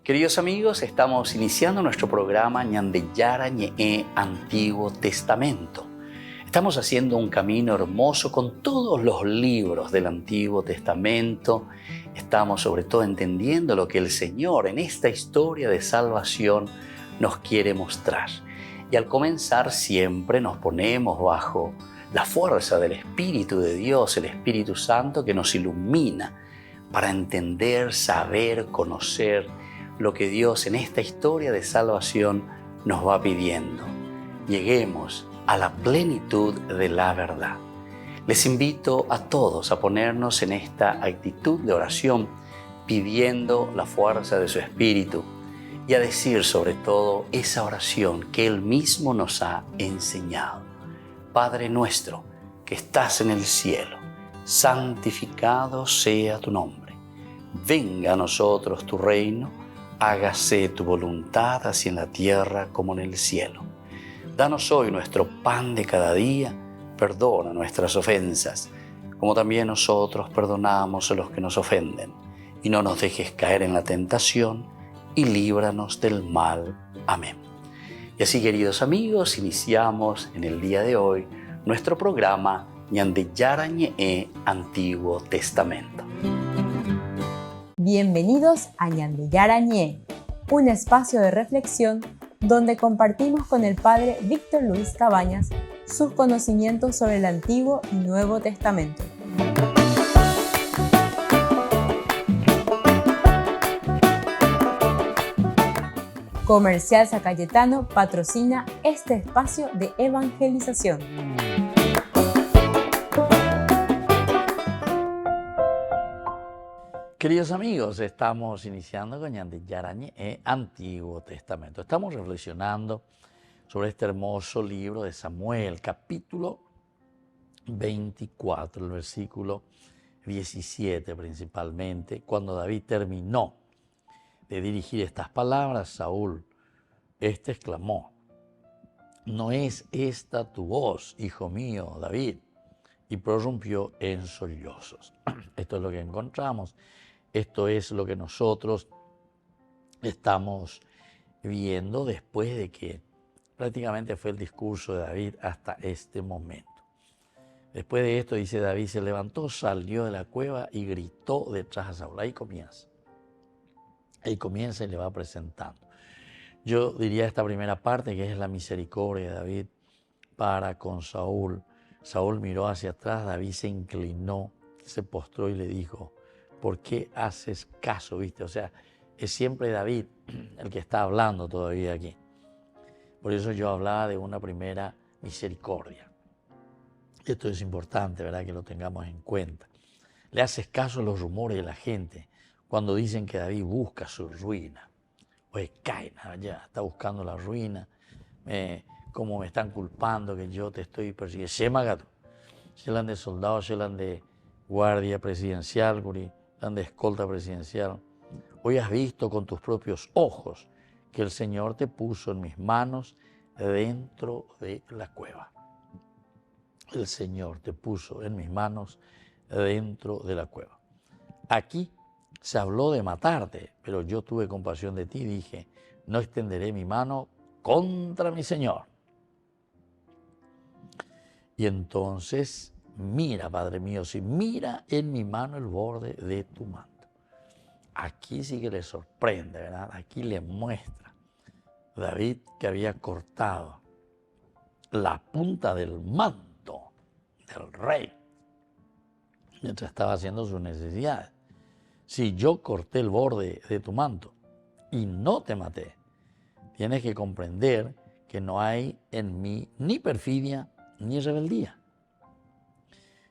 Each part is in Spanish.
Queridos amigos, estamos iniciando nuestro programa Ñandeyara Ñe'e Antiguo Testamento. Estamos haciendo un camino hermoso con todos los libros del Antiguo Testamento. Estamos sobre todo entendiendo lo que el Señor en esta historia de salvación nos quiere mostrar. Y al comenzar siempre nos ponemos bajo la fuerza del Espíritu de Dios, el Espíritu Santo que nos ilumina para entender, saber, conocer lo que Dios en esta historia de salvación nos va pidiendo. Lleguemos a la plenitud de la verdad. Les invito a todos a ponernos en esta actitud de oración, pidiendo la fuerza de su Espíritu y a decir sobre todo esa oración que Él mismo nos ha enseñado. Padre nuestro que estás en el cielo, santificado sea tu nombre. Venga a nosotros tu reino, hágase tu voluntad así en la tierra como en el cielo. Danos hoy nuestro pan de cada día, perdona nuestras ofensas, como también nosotros perdonamos a los que nos ofenden. Y no nos dejes caer en la tentación, y líbranos del mal. Amén. Y así, queridos amigos, iniciamos en el día de hoy nuestro programa Ñandeyara Ñe'e Antiguo Testamento. Bienvenidos a Ñandeyara Ñe'e, un espacio de reflexión donde compartimos con el Padre Víctor Luis Cabañas sus conocimientos sobre el Antiguo y Nuevo Testamento. Comercial San Cayetano patrocina este espacio de evangelización. Queridos amigos, estamos iniciando con Ñandeyara Ñe'e Antiguo Testamento. Estamos reflexionando sobre este hermoso libro de Samuel, capítulo 24, el versículo 17 principalmente. Cuando David terminó de dirigir estas palabras, Saúl, exclamó: ¿no es esta tu voz, hijo mío, David? Y prorrumpió en sollozos. Esto es lo que encontramos. Esto es lo que nosotros estamos viendo después de que prácticamente fue el discurso de David hasta este momento. Después de esto, dice David, se levantó, salió de la cueva y gritó detrás a Saúl. Ahí comienza. Ahí comienza y le va presentando. Yo diría esta primera parte que es la misericordia de David para con Saúl. Saúl miró hacia atrás, David se inclinó, se postró y le dijo: ¿por qué haces caso? ¿Viste? O sea, es siempre David el que está hablando todavía aquí. Por eso yo hablaba de una primera misericordia. Esto es importante, ¿verdad? Que lo tengamos en cuenta. Le haces caso a los rumores de la gente cuando dicen que David busca su ruina. Oye, caen allá, está buscando la ruina. Como me están culpando que yo te estoy persiguiendo. Shemagato. Shelan de soldado, shelan de guardia presidencial, shelan de escolta presidencial. Hoy has visto con tus propios ojos que el Señor te puso en mis manos dentro de la cueva. El Señor te puso en mis manos dentro de la cueva. Aquí se habló de matarte, pero yo tuve compasión de ti y dije: no extenderé mi mano contra mi Señor. Y entonces, mira, Padre mío, si mira en mi mano el borde de tu manto. Aquí sí que le sorprende, ¿verdad? Aquí le muestra David que había cortado la punta del manto del rey mientras estaba haciendo sus necesidades. Si yo corté el borde de tu manto y no te maté, tienes que comprender que no hay en mí ni perfidia ni rebeldía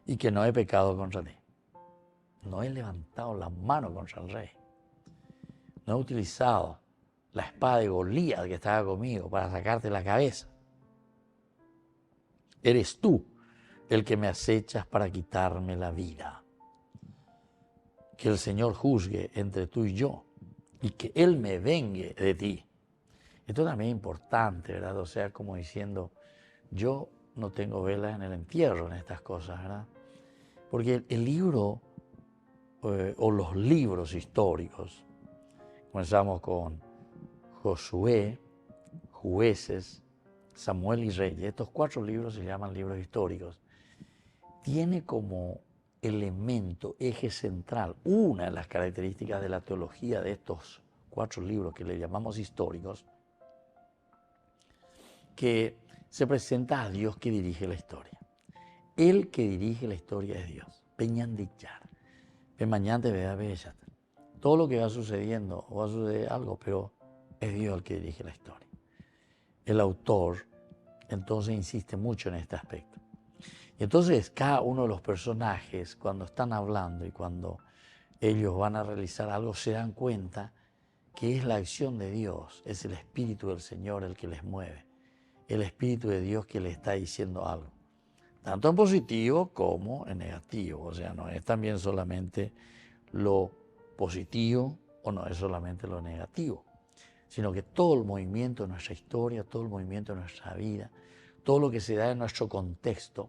y que no he pecado contra ti. No he levantado la mano contra el rey. No he utilizado la espada de Goliat que estaba conmigo para sacarte la cabeza. Eres tú el que me acechas para quitarme la vida. Que el Señor juzgue entre tú y yo y que Él me vengue de ti. Esto también es importante, ¿verdad? O sea, como diciendo, yo no tengo velas en el entierro en estas cosas, ¿verdad? Porque el libro o los libros históricos Comenzamos con Josué, Jueces, Samuel y Reyes. Estos 4 libros se llaman libros históricos. Tiene como elemento, eje central, una de las características de la teología de estos 4 libros que le llamamos históricos, que se presenta a Dios que dirige la historia. El que dirige la historia es Dios. Peñandillar. Mañana vea bella. Todo lo que va sucediendo, va a suceder algo, pero es Dios el que dirige la historia. El autor, entonces, insiste mucho en este aspecto. Y entonces, cada uno de los personajes, cuando están hablando y cuando ellos van a realizar algo, se dan cuenta que es la acción de Dios, es el Espíritu del Señor el que les mueve, el Espíritu de Dios que les está diciendo algo, tanto en positivo como en negativo. O sea, no es también solamente lo positivo o no es solamente lo negativo, sino que todo el movimiento de nuestra historia, todo el movimiento de nuestra vida, todo lo que se da en nuestro contexto,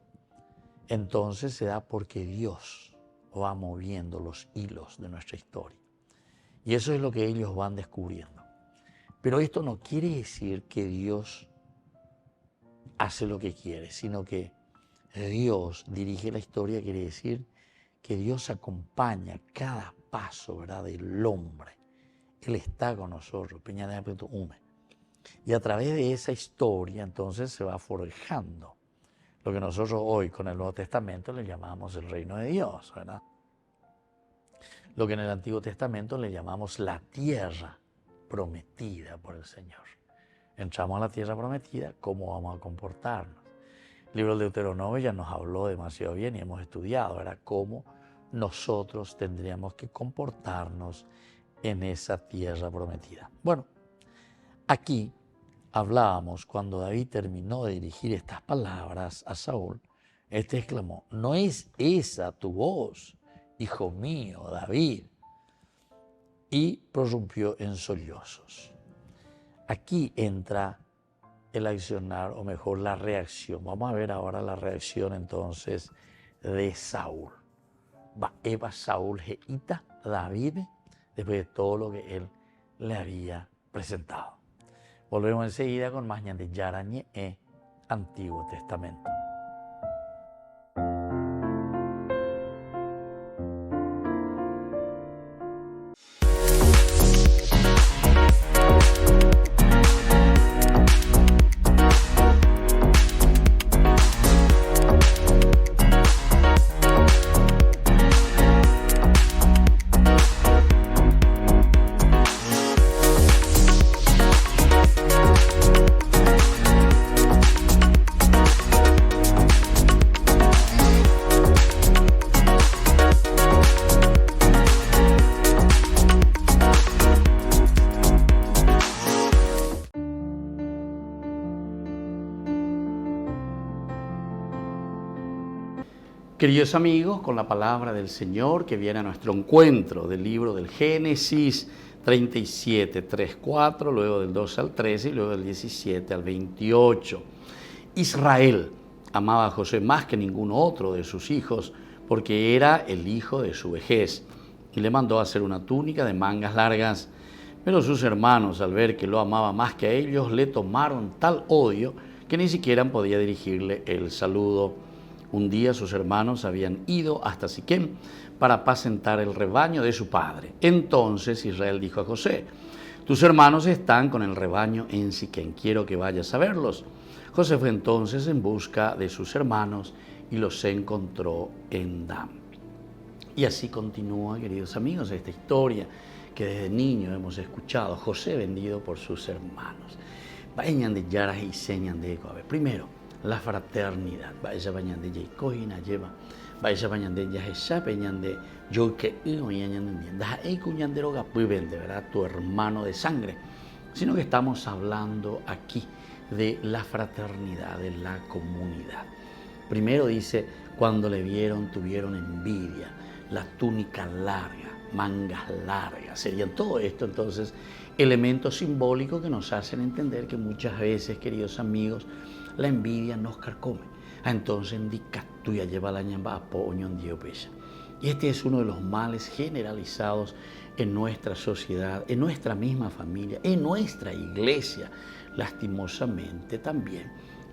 entonces se da porque Dios va moviendo los hilos de nuestra historia. Y eso es lo que ellos van descubriendo. Pero esto no quiere decir que Dios hace lo que quiere, sino que Dios dirige la historia, quiere decir que Dios acompaña cada paso, ¿verdad?, del hombre. Él está con nosotros, y a través de esa historia entonces se va forjando lo que nosotros hoy con el Nuevo Testamento le llamamos el reino de Dios, ¿verdad? Lo que en el Antiguo Testamento le llamamos la tierra prometida por el Señor. Entramos a la tierra prometida, ¿cómo vamos a comportarnos? El libro de Deuteronomio ya nos habló demasiado bien y hemos estudiado, ¿verdad?, cómo nosotros tendríamos que comportarnos en esa tierra prometida. Bueno, aquí hablábamos cuando David terminó de dirigir estas palabras a Saúl, este exclamó: ¿no es esa tu voz, hijo mío, David? Y prorrumpió en sollozos. Aquí entra el accionar, o mejor, la reacción. Vamos a ver ahora la reacción entonces de Saúl. Va Eva Saúl Geita David, después de todo lo que él le había presentado. Volvemos enseguida con más de Yarañe e Antiguo Testamento. Queridos amigos, con la palabra del Señor que viene a nuestro encuentro del libro del Génesis 37, 3, 4, luego del 2 al 13 y luego del 17 al 28. Israel amaba a José más que ningún otro de sus hijos porque era el hijo de su vejez y le mandó a hacer una túnica de mangas largas. Pero sus hermanos, al ver que lo amaba más que a ellos, le tomaron tal odio que ni siquiera podía dirigirle el saludo. Un día sus hermanos habían ido hasta Siquem para apacentar el rebaño de su padre. Entonces Israel dijo a José: tus hermanos están con el rebaño en Siquem, quiero que vayas a verlos. José fue entonces en busca de sus hermanos y los encontró en Dan. Y así continúa, queridos amigos, esta historia que desde niño hemos escuchado. José vendido por sus hermanos. Vayan de Yaras y señan de Eco. A ver, primero, la fraternidad. Vaya bañan de Jacoina lleva. Vaya bañan de Yahesha, bañan de yo que no yañan de da e cuñandero gapu vende, ¿verdad? Tu hermano de sangre. Sino que estamos hablando aquí de la fraternidad, de la comunidad. Primero dice, cuando le vieron, tuvieron envidia, la túnica larga, mangas largas. Serían todo esto entonces elementos simbólicos que nos hacen entender que muchas veces, queridos amigos, la envidia nos carcome. Entonces indica tuya lleva la ñamba a poño en Dios. Y este es uno de los males generalizados en nuestra sociedad, en nuestra misma familia, en nuestra iglesia, lastimosamente también.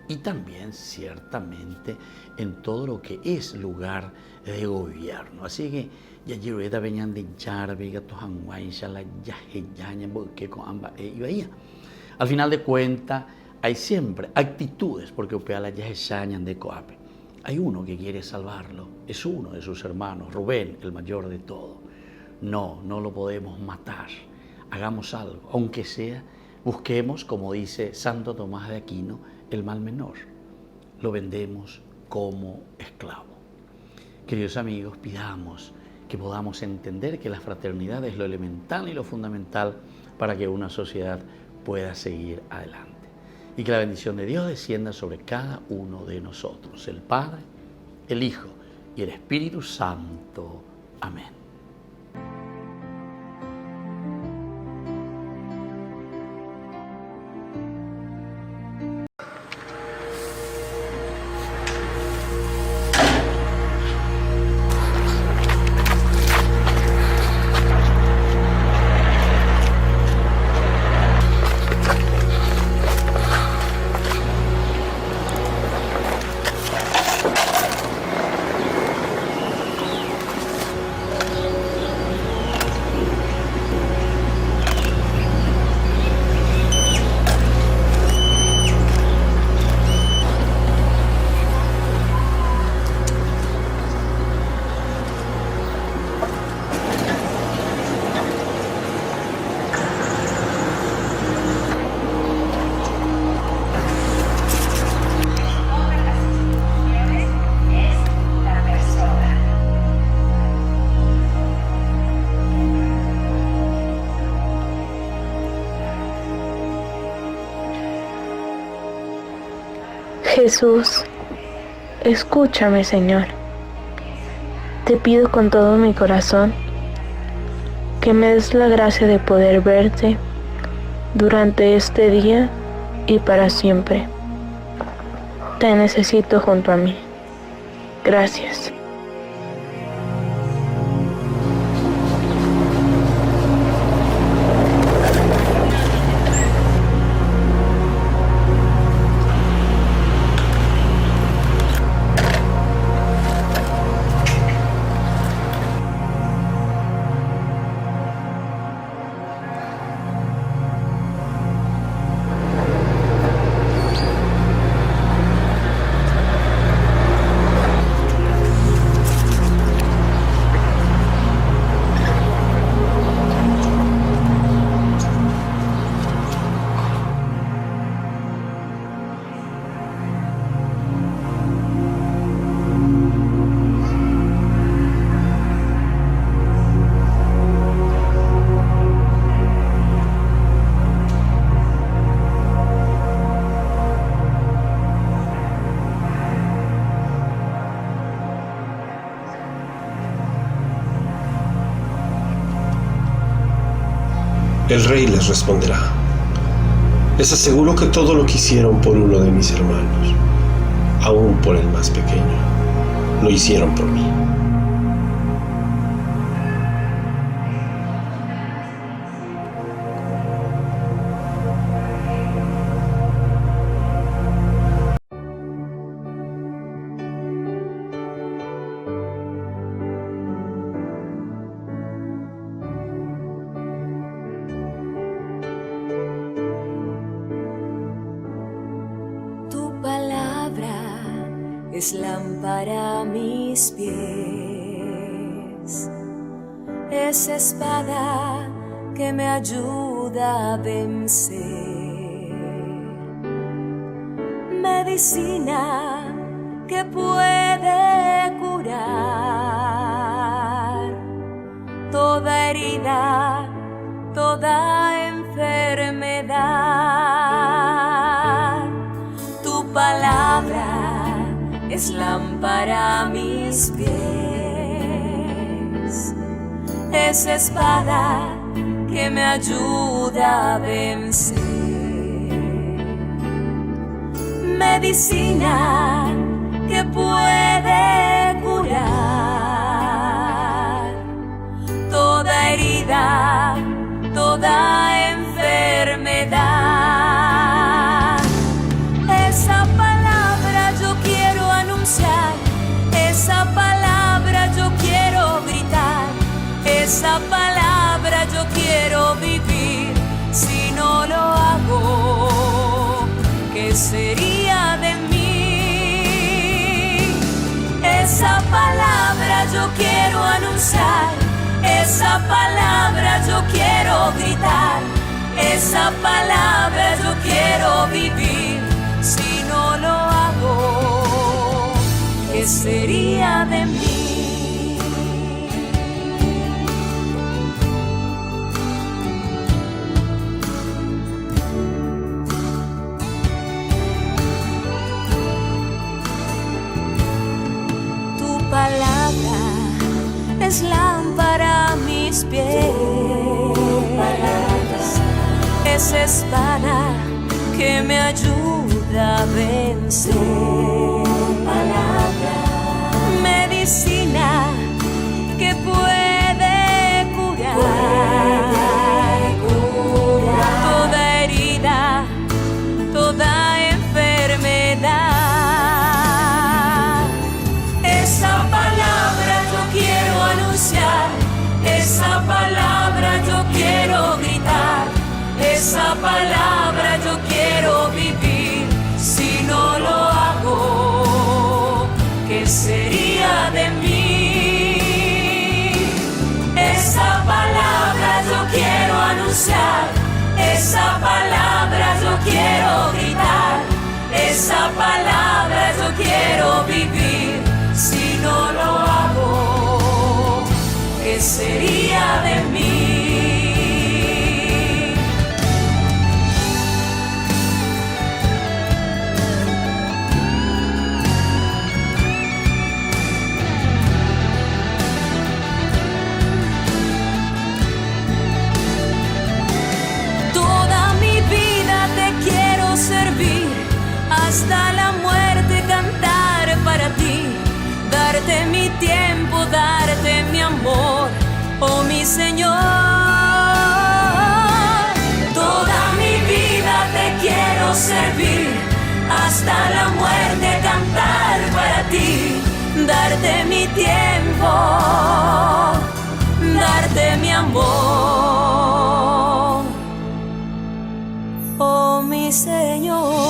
Y también ciertamente en todo lo que es lugar de gobierno. Así que ya llegué venían de Yarbe, gatos la yajeñaña, porque con ambas y veía. Al final de cuentas, hay siempre actitudes, porque opea la yajeñaña de Coape. Hay uno que quiere salvarlo, es uno de sus hermanos, Rubén, el mayor de todos. No lo podemos matar. Hagamos algo, aunque sea, busquemos, como dice Santo Tomás de Aquino, el mal menor. Lo vendemos como esclavo. Queridos amigos, pidamos que podamos entender que la fraternidad es lo elemental y lo fundamental para que una sociedad pueda seguir adelante. Y que la bendición de Dios descienda sobre cada uno de nosotros, el Padre, el Hijo y el Espíritu Santo. Amén. Jesús, escúchame, Señor. Te pido con todo mi corazón que me des la gracia de poder verte durante este día y para siempre. Te necesito junto a mí. Gracias. El rey les responderá: les aseguro que todo lo que hicieron por uno de mis hermanos, aún por el más pequeño, lo hicieron por mí. Es lámpara a mis pies, es espada que me ayuda a vencer, medicina que puede curar toda herida, toda enfermedad. Tu palabra es lámpara a mis pies, es espada que me ayuda a vencer, medicina que puede curar anunciar, esa palabra yo quiero gritar, esa palabra yo quiero vivir. Si no lo hago, ¿qué sería de mí? Palabra es lámpara a mis pies, es espada que me ayuda a vencer, medicina que puede curar toda herida, toda enfermedad. Esa palabra yo quiero gritar, esa palabra yo quiero vivir. Si no lo hago, ¿qué sería de mí? Esa palabra yo quiero anunciar, esa palabra yo quiero gritar, esa palabra yo quiero vivir. Si no lo hago, ¿qué sería de mí? Toda mi vida te quiero servir, hasta la muerte cantar para ti, darte mi tiempo, darte mi amor, oh mi Señor. Toda mi vida te quiero servir, hasta la muerte cantar para ti, darte mi tiempo, darte mi amor, oh mi Señor.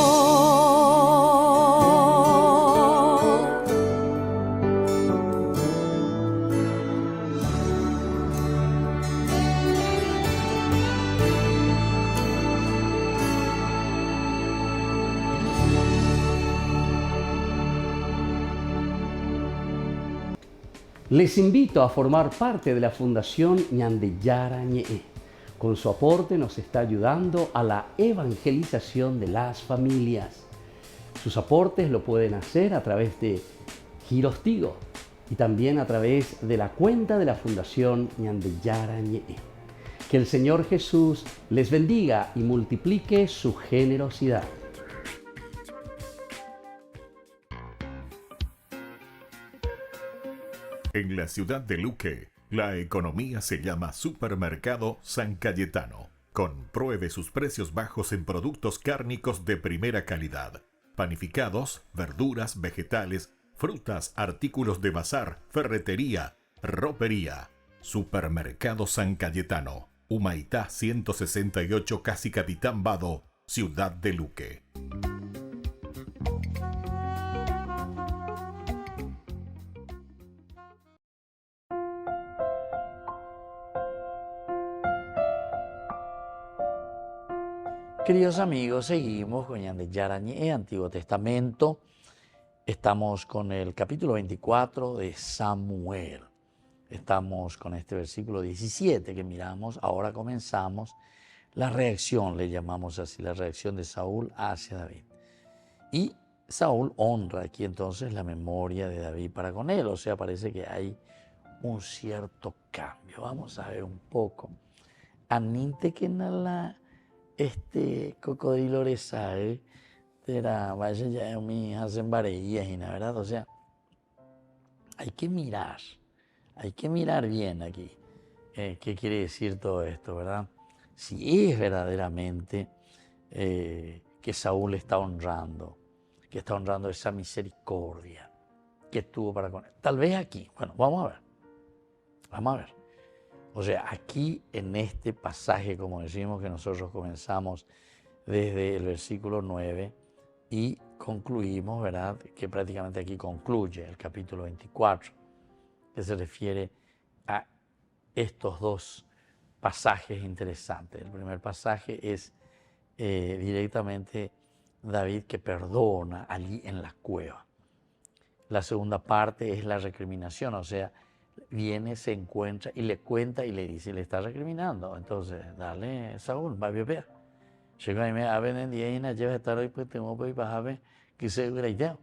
Les invito a formar parte de la Fundación Ñandeyara Ñe'e. Con su aporte nos está ayudando a la evangelización de las familias. Sus aportes lo pueden hacer a través de Giros Tigo y también a través de la cuenta de la Fundación Ñandeyara Ñe'e. Que el Señor Jesús les bendiga y multiplique su generosidad. En la ciudad de Luque, la economía se llama Supermercado San Cayetano. Compruebe sus precios bajos en productos cárnicos de primera calidad. Panificados, verduras, vegetales, frutas, artículos de bazar, ferretería, ropería. Supermercado San Cayetano, Humaitá 168, Casi Capitán Vado, ciudad de Luque. Queridos amigos, seguimos con Ñandeyara Ñe'e, Antiguo Testamento. Estamos con el capítulo 24 de Samuel. Estamos con este versículo 17 que miramos. Ahora comenzamos la reacción, le llamamos así, la reacción de Saúl hacia David. Y Saúl honra aquí entonces la memoria de David para con él. O sea, parece que hay un cierto cambio. Vamos a ver un poco. Aninte que nala cocodrilo resae, era vaya ya mi hacen vareías y la verdad, o sea, hay que mirar bien aquí qué quiere decir todo esto, ¿verdad? Si es verdaderamente que Saúl está honrando esa misericordia que tuvo para con él. Tal vez aquí, bueno, vamos a ver. O sea, aquí en este pasaje, como decimos que nosotros comenzamos desde el versículo 9 y concluimos, ¿verdad? Que prácticamente aquí concluye el capítulo 24, que se refiere a estos dos pasajes interesantes. El primer pasaje es directamente David que perdona allí en la cueva. La segunda parte es la recriminación, o sea, viene, se encuentra y le cuenta y le dice, le está recriminando. Entonces, dale, Saúl, va a beber. Llega y me ha vendido y lleva a estar hoy, pues tengo que bajarme, que se idea.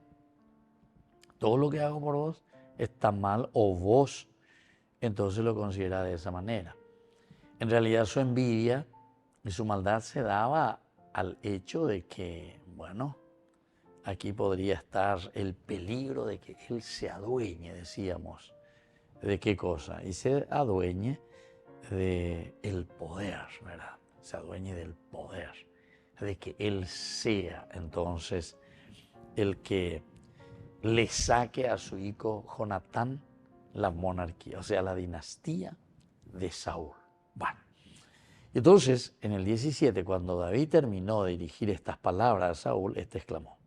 Todo lo que hago por vos está mal o vos, entonces lo considera de esa manera. En realidad su envidia y su maldad se daba al hecho de que, bueno, aquí podría estar el peligro de que él se adueñe, decíamos, ¿de qué cosa? Y se adueñe del poder, ¿verdad? Se adueñe del poder, de que él sea entonces el que le saque a su hijo Jonatán la monarquía, o sea, la dinastía de Saúl. Bueno, entonces en el 17, cuando David terminó de dirigir estas palabras a Saúl, este exclamó,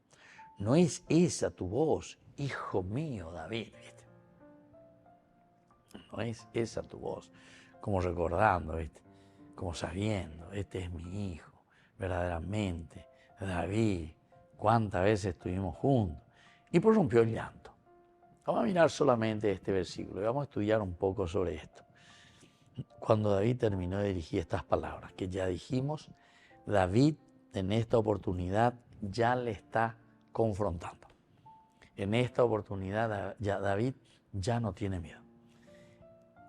¿no es esa tu voz, hijo mío David? ¿Viste? No es esa tu voz, como recordando, ¿viste? Como sabiendo, este es mi hijo, verdaderamente, David, cuántas veces estuvimos juntos. Y prorrumpió el llanto. Vamos a mirar solamente este versículo y vamos a estudiar un poco sobre esto. Cuando David terminó de dirigir estas palabras, que ya dijimos, David en esta oportunidad ya le está confrontando. En esta oportunidad ya David ya no tiene miedo.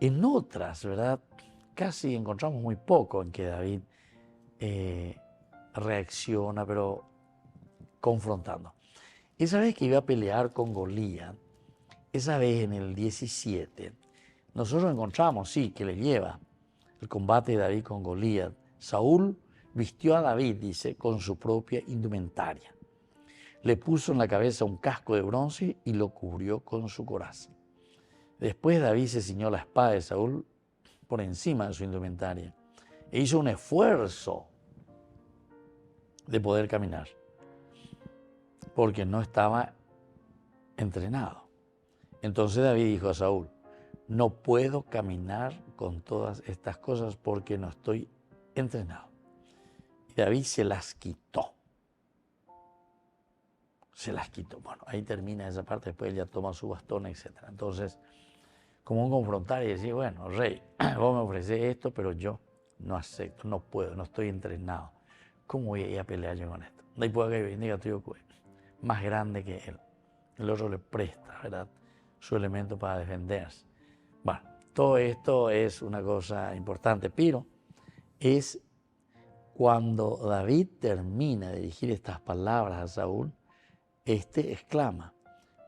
En otras, ¿verdad? Casi encontramos muy poco en que David reacciona, pero confrontando. Esa vez que iba a pelear con Goliat, esa vez en el 17, nosotros encontramos, sí, que le lleva el combate de David con Goliat. Saúl vistió a David, dice, con su propia indumentaria. Le puso en la cabeza un casco de bronce y lo cubrió con su coraza. Después David se ciñó la espada de Saúl por encima de su indumentaria e hizo un esfuerzo de poder caminar, porque no estaba entrenado. Entonces David dijo a Saúl, no puedo caminar con todas estas cosas porque no estoy entrenado. Y David se las quitó. Se las quitó. Bueno, ahí termina esa parte, después él ya toma su bastón, etc. Entonces, como un confrontar y decir, bueno, rey, vos me ofrecés esto, pero yo no acepto, no puedo, no estoy entrenado. ¿Cómo voy a ir a pelear yo con esto? No hay puedo que bendiga tuyo más grande que él. El otro le presta, ¿verdad?, su elemento para defenderse. Bueno, todo esto es una cosa importante, pero es cuando David termina de dirigir estas palabras a Saúl, este exclama,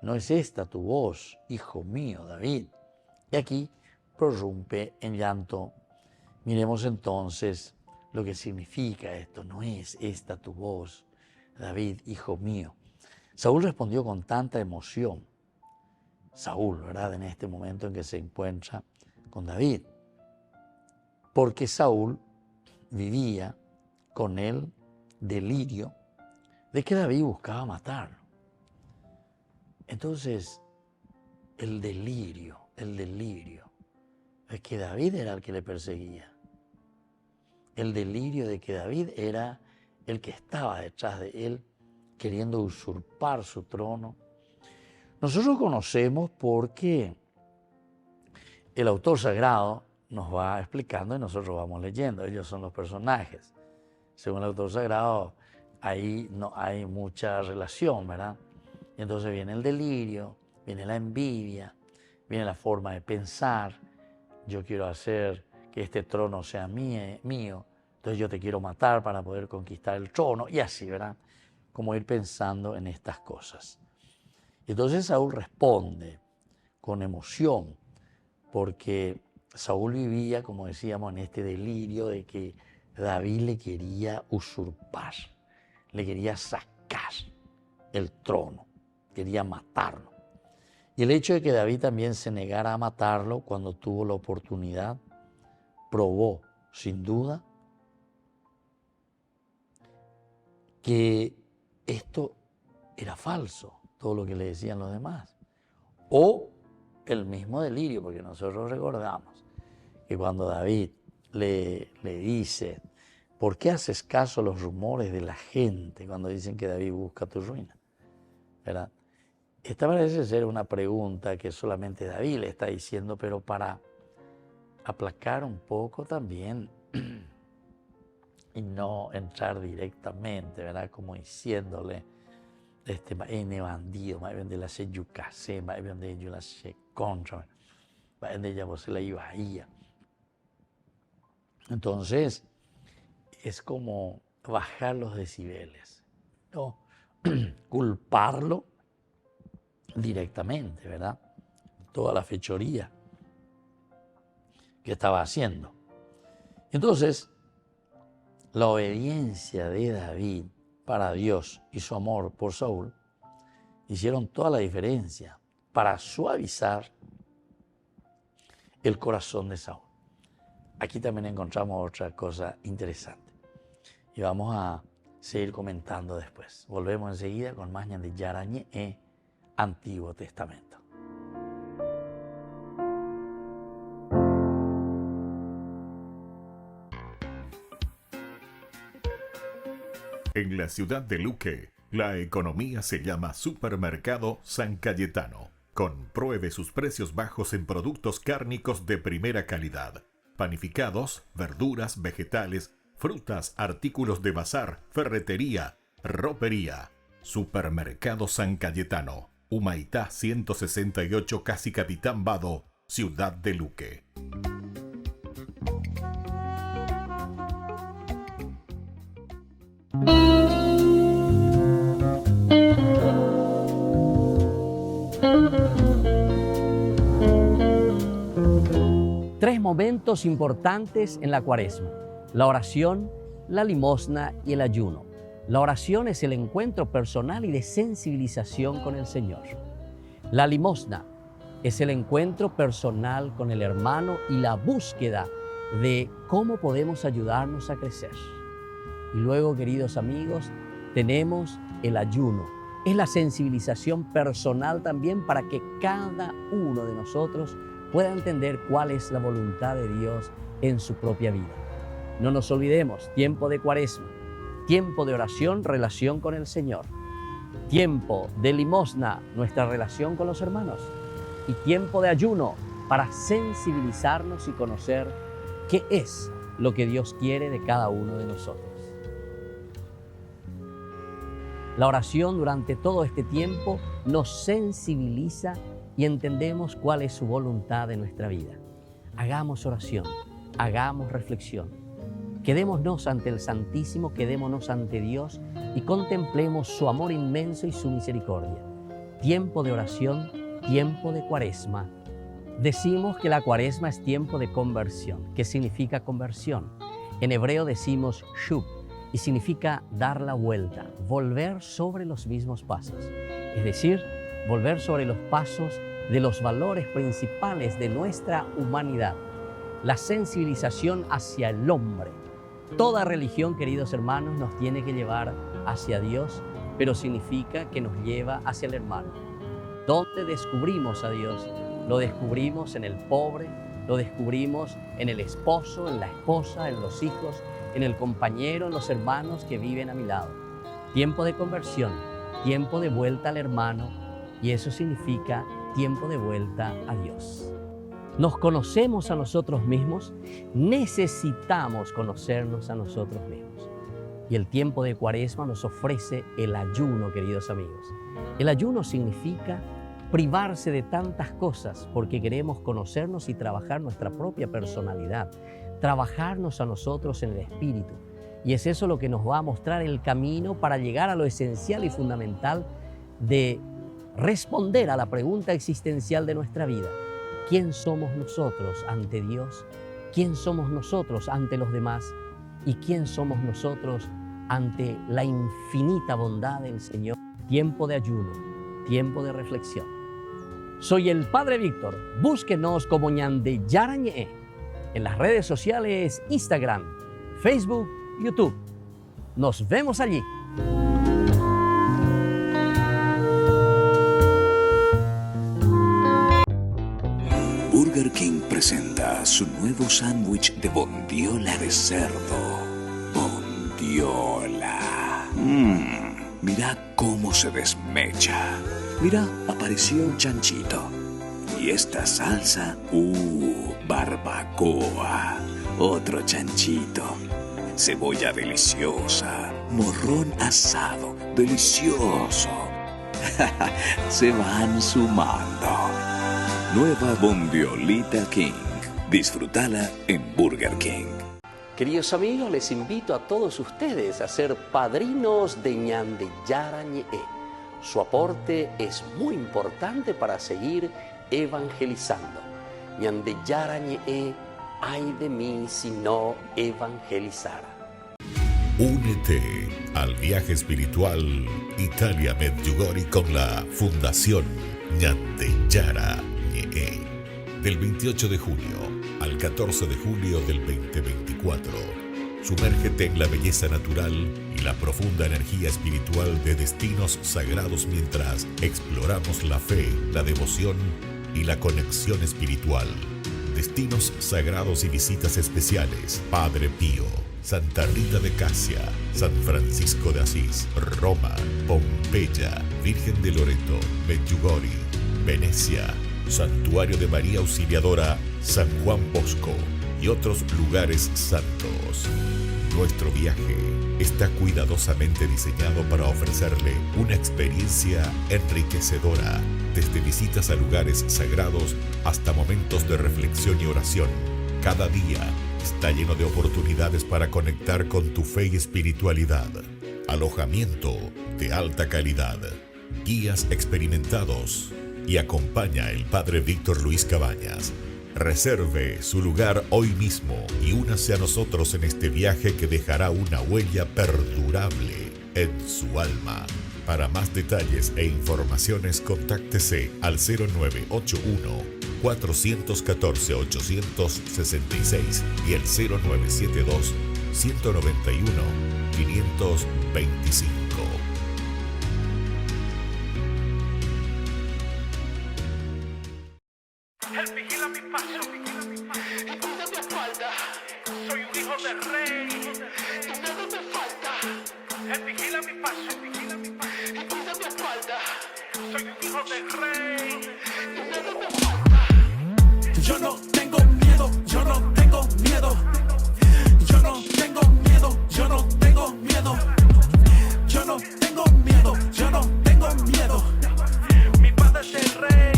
¿no es esta tu voz, hijo mío, David? Y aquí prorrumpe en llanto. Miremos entonces lo que significa esto, ¿no es esta tu voz, David, hijo mío? Saúl respondió con tanta emoción, Saúl, ¿verdad?, en este momento en que se encuentra con David, porque Saúl vivía con el delirio de que David buscaba matarlo. Entonces, el delirio de que David era el que le perseguía, el delirio de que David era el que estaba detrás de él, queriendo usurpar su trono. Nosotros conocemos porque el autor sagrado nos va explicando y nosotros vamos leyendo. Ellos son los personajes. Según el autor sagrado, ahí no hay mucha relación, ¿verdad? Y entonces viene el delirio, viene la envidia, viene la forma de pensar. Yo quiero hacer que este trono sea mío, entonces yo te quiero matar para poder conquistar el trono. Y así, ¿verdad? Como ir pensando en estas cosas. Entonces Saúl responde con emoción, porque Saúl vivía, como decíamos, en este delirio de que David le quería usurpar, le quería sacar el trono, quería matarlo. Y el hecho de que David también se negara a matarlo cuando tuvo la oportunidad, probó, sin duda, que esto era falso, todo lo que le decían los demás. O el mismo delirio, porque nosotros recordamos que cuando David le dice, ¿por qué haces caso a los rumores de la gente cuando dicen que David busca tu ruina? ¿Verdad? Esta parece ser una pregunta que solamente David le está diciendo, pero para aplacar un poco también y no entrar directamente, ¿verdad? Como diciéndole, ene bandido, más bien de la se yucase, más bien de yo la se contra, más bien de ella vos se la iba ahí. Entonces, es como bajar los decibeles, no culparlo directamente, ¿verdad? Toda la fechoría que estaba haciendo. Entonces, la obediencia de David para Dios y su amor por Saúl hicieron toda la diferencia para suavizar el corazón de Saúl. Aquí también encontramos otra cosa interesante y vamos a seguir comentando después. Volvemos enseguida con más de Yarañé Antiguo Testamento. En la ciudad de Luque, la economía se llama Supermercado San Cayetano. Compruebe sus precios bajos en productos cárnicos de primera calidad. Panificados, verduras, vegetales, frutas, artículos de bazar, ferretería, ropería. Supermercado San Cayetano. Humaitá 168, Casi Capitán Vado, ciudad de Luque. Tres momentos importantes en la Cuaresma: la oración, la limosna y el ayuno. La oración es el encuentro personal y de sensibilización con el Señor. La limosna es el encuentro personal con el hermano y la búsqueda de cómo podemos ayudarnos a crecer. Y luego, queridos amigos, tenemos el ayuno. Es la sensibilización personal también para que cada uno de nosotros pueda entender cuál es la voluntad de Dios en su propia vida. No nos olvidemos, tiempo de Cuaresma, tiempo de oración, relación con el Señor, tiempo de limosna, nuestra relación con los hermanos, y tiempo de ayuno para sensibilizarnos y conocer qué es lo que Dios quiere de cada uno de nosotros. La oración durante todo este tiempo nos sensibiliza y entendemos cuál es su voluntad en nuestra vida. Hagamos oración, hagamos reflexión. Quedémonos ante el Santísimo, quedémonos ante Dios y contemplemos su amor inmenso y su misericordia. Tiempo de oración, tiempo de Cuaresma. Decimos que la Cuaresma es tiempo de conversión. ¿Qué significa conversión? En hebreo decimos shub y significa dar la vuelta, volver sobre los mismos pasos. Es decir, volver sobre los pasos de los valores principales de nuestra humanidad. La sensibilización hacia el hombre. Toda religión, queridos hermanos, nos tiene que llevar hacia Dios, pero significa que nos lleva hacia el hermano. ¿Dónde descubrimos a Dios? Lo descubrimos en el pobre, lo descubrimos en el esposo, en la esposa, en los hijos, en el compañero, en los hermanos que viven a mi lado. Tiempo de conversión, tiempo de vuelta al hermano, y eso significa tiempo de vuelta a Dios. Nos conocemos a nosotros mismos, necesitamos conocernos a nosotros mismos. Y el tiempo de Cuaresma nos ofrece el ayuno, queridos amigos. El ayuno significa privarse de tantas cosas porque queremos conocernos y trabajar nuestra propia personalidad, trabajarnos a nosotros en el espíritu. Y es eso lo que nos va a mostrar el camino para llegar a lo esencial y fundamental de responder a la pregunta existencial de nuestra vida. ¿Quién somos nosotros ante Dios? ¿Quién somos nosotros ante los demás? ¿Y quién somos nosotros ante la infinita bondad del Señor? Tiempo de ayuno, tiempo de reflexión. Soy el Padre Víctor. Búsquenos como Ñande Yarañé en las redes sociales Instagram, Facebook, YouTube. Nos vemos allí. Burger King presenta su nuevo sándwich de bondiola de cerdo. Bondiola. Mira cómo se desmecha. Mira, apareció un chanchito. Y esta salsa, barbacoa. Otro chanchito. Cebolla deliciosa. Morrón asado, delicioso. Se van sumando. Nueva Bondiolita King. Disfrútala en Burger King. Queridos amigos, les invito a todos ustedes a ser padrinos de Ñande Yara Ñe'e. Su aporte es muy importante para seguir evangelizando. Ñande Yara Ñe'e, ay de mí si no evangelizara. Únete al viaje espiritual Italia Medjugorje con la Fundación Ñande Yara Ñe'e. Del 28 de junio al 14 de julio del 2024. Sumérgete en la belleza natural y la profunda energía espiritual de destinos sagrados mientras exploramos la fe, la devoción y la conexión espiritual. Destinos sagrados y visitas especiales: Padre Pío, Santa Rita de Casia, San Francisco de Asís, Roma, Pompeya, Virgen de Loreto, Medjugorje, Venecia, Santuario de María Auxiliadora, San Juan Bosco y otros lugares santos. Nuestro viaje está cuidadosamente diseñado para ofrecerle una experiencia enriquecedora, desde visitas a lugares sagrados hasta momentos de reflexión y oración. Cada día está lleno de oportunidades para conectar con tu fe y espiritualidad. Alojamiento de alta calidad, guías experimentados, y acompaña el Padre Víctor Luis Cabañas. Reserve su lugar hoy mismo y únase a nosotros en este viaje que dejará una huella perdurable en su alma. Para más detalles e informaciones, contáctese al 0981-414-866 y el 0972-191-525. Él vigila mi paso, y cuida mi espalda. Soy un hijo del rey, y nada me falta. Él vigila mi paso, y cuida mi espalda. Soy un hijo del rey, y nada me falta. Yo no tengo miedo, yo no tengo miedo. Yo no tengo miedo, yo no tengo miedo. Yo no tengo miedo, yo no tengo miedo. Mi padre es el rey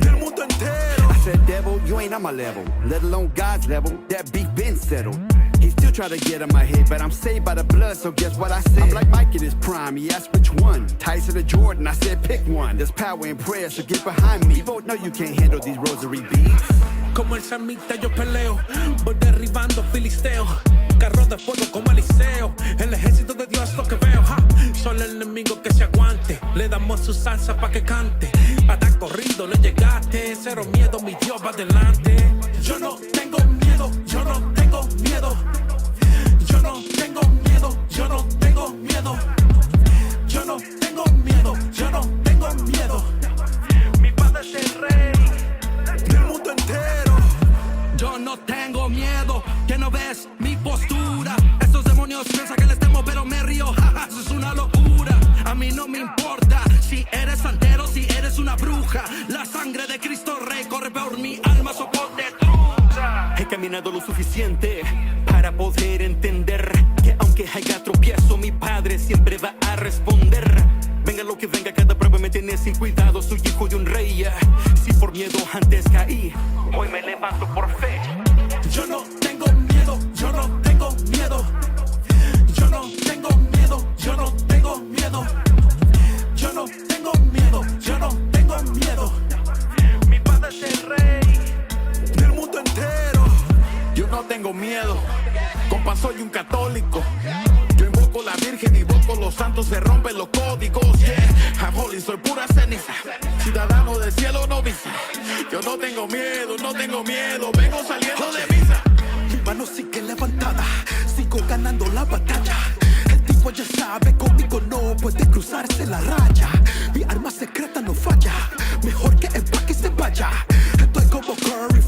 del mundo entero. I said, devil, you ain't on my level, let alone God's level. That beef been settled. He still try to get in my head, but I'm saved by the blood, so guess what I said? I'm like Mike in his prime, he asked which one. Tyson or Jordan, I said pick one. There's power in prayer, so get behind me. Vote no, you can't handle these rosary beads. Como el samita yo peleo, voy derribando filisteos. Carros de fuego como Eliseo, el ejército de Dios lo que veo, ja. Solo el enemigo que se aguante, le damos su salsa pa' que cante. Para corrido le llegaste, cero miedo, mi Dios va adelante. Yo no tengo miedo, yo no tengo miedo. Yo no tengo miedo, yo no tengo miedo. Yo no tengo miedo, yo no tengo miedo. Mi padre es el rey del mundo entero. Yo no tengo miedo, que no ves mi postura. Estos demonios piensan que les temo, pero me río, jaja, eso es una locura. A mí no me importa si eres santero, si eres una bruja. La sangre de Cristo Rey corre por mi alma, soporte trucha. He caminado lo suficiente para poder entender que aunque haya tropiezo, mi padre siempre va a responder. Venga lo que venga, cada prueba me tiene sin cuidado. Soy hijo de un rey. Si por miedo antes caí, hoy me levanto por fe. Yo no tengo miedo, yo no tengo miedo. Yo no tengo miedo, yo no tengo miedo. Yo no tengo miedo, yo no tengo miedo. Mi padre es el rey del mundo entero. Yo no tengo miedo, compa, soy un católico. Yo invoco la Virgen, invoco los santos, se rompen los códigos, yeah. I'm holy, soy pura ceniza, ciudadano del cielo novicia. Yo no tengo miedo, no tengo miedo, vengo saliendo de misa. Mi mano sigue levantada, sigo ganando la batalla. El tipo ya sabe, conmigo no puede cruzarse la raya. Mi arma secreta no falla, mejor que empaque y se vaya. Estoy como Curry,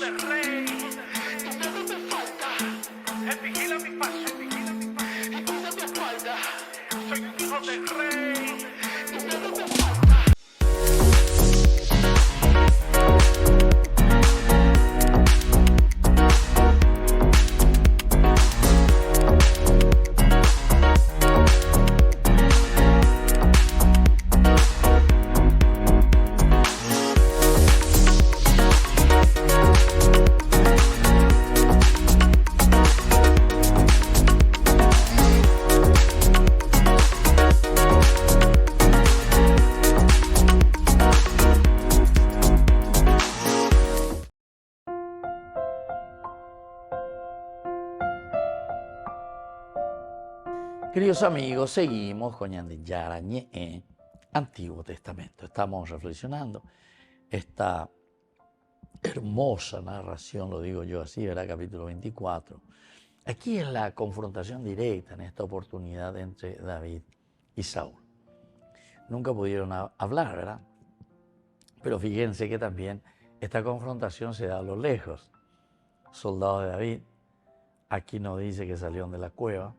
de rey. Tu dedo me falta. Él vigila mi paso. Y tú de mi espalda. Soy un hijo del rey. Tu dedo me falta. Queridos amigos, seguimos con Ñandillara Ñe'e, Antiguo Testamento. Estamos reflexionando esta hermosa narración, lo digo yo así, ¿verdad? Capítulo 24. Aquí es la confrontación directa en esta oportunidad entre David y Saúl. Nunca pudieron hablar, ¿verdad? Pero fíjense que también esta confrontación se da a lo lejos. Soldados de David, aquí nos dice que salieron de la cueva.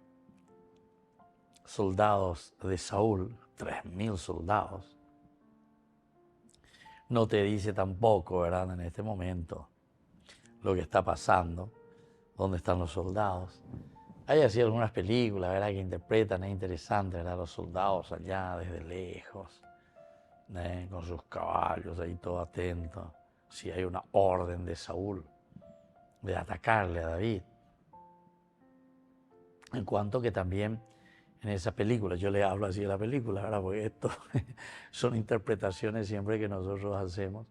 Soldados de Saúl, 3.000 soldados. No te dice tampoco, ¿verdad?, en este momento lo que está pasando, dónde están los soldados. Hay así algunas películas, ¿verdad?, que interpretan, es interesante, ¿verdad?, los soldados allá desde lejos, con sus caballos ahí todo atentos. Si hay una orden de Saúl de atacarle a David. En cuanto que también en esa película, yo le hablo así de la película, ¿verdad?, porque esto son interpretaciones siempre que nosotros hacemos,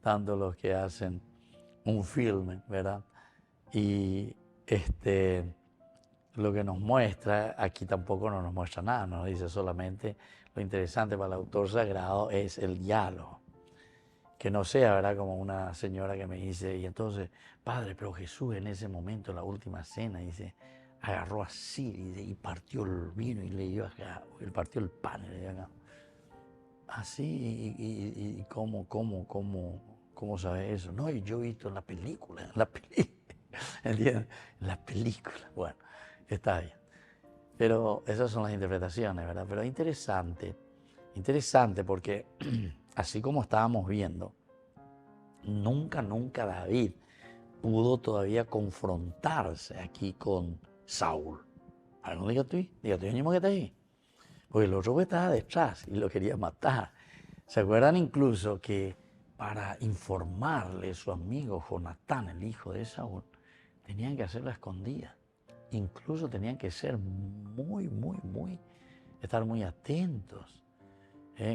tanto los que hacen un filme, ¿verdad? Y lo que nos muestra, aquí tampoco no nos muestra nada, nos dice solamente lo interesante para el autor sagrado es el diálogo. Que no sea, ¿verdad?, como una señora que me dice, y entonces, padre, pero Jesús en ese momento, en la última cena, dice, agarró así y partió el vino y le dio acá, él partió el pan y le dio acá. Así, y ¿cómo sabe eso? No, y yo he visto en la película, ¿entiendes? En la película, bueno, está bien. Pero esas son las interpretaciones, ¿verdad? Pero es interesante porque así como estábamos viendo, nunca David pudo todavía confrontarse aquí con Saúl. A ver, no diga tú mismo que está ahí. Porque el otro estaba detrás y lo quería matar. ¿Se acuerdan incluso que para informarle a su amigo Jonatán, el hijo de Saúl, tenían que hacerlo a escondidas? Incluso tenían que ser estar muy atentos,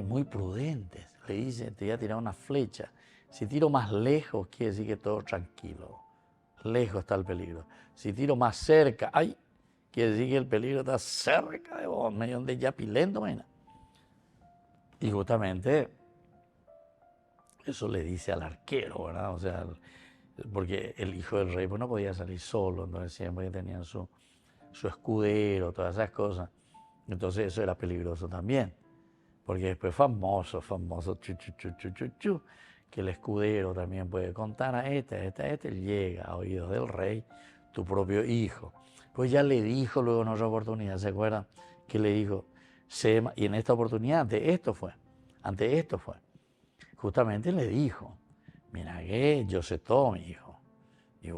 muy prudentes. Le dice, te voy a tirar una flecha. Si tiro más lejos, quiere decir que todo tranquilo. Lejos está el peligro. Si tiro más cerca, ¡ay! Quiere decir que el peligro está cerca de vos, medio de yapilento, mena. Y justamente eso le dice al arquero, ¿verdad? O sea, porque el hijo del rey pues no podía salir solo, entonces siempre tenían su escudero, todas esas cosas. Entonces eso era peligroso también. Porque después famoso, que el escudero también puede contar a llega a oídos del rey, tu propio hijo. Pues ya le dijo luego en otra oportunidad, ¿se acuerdan? Que le dijo, y en esta oportunidad, ante esto fue, justamente le dijo, mira que yo sé todo, mi hijo. Y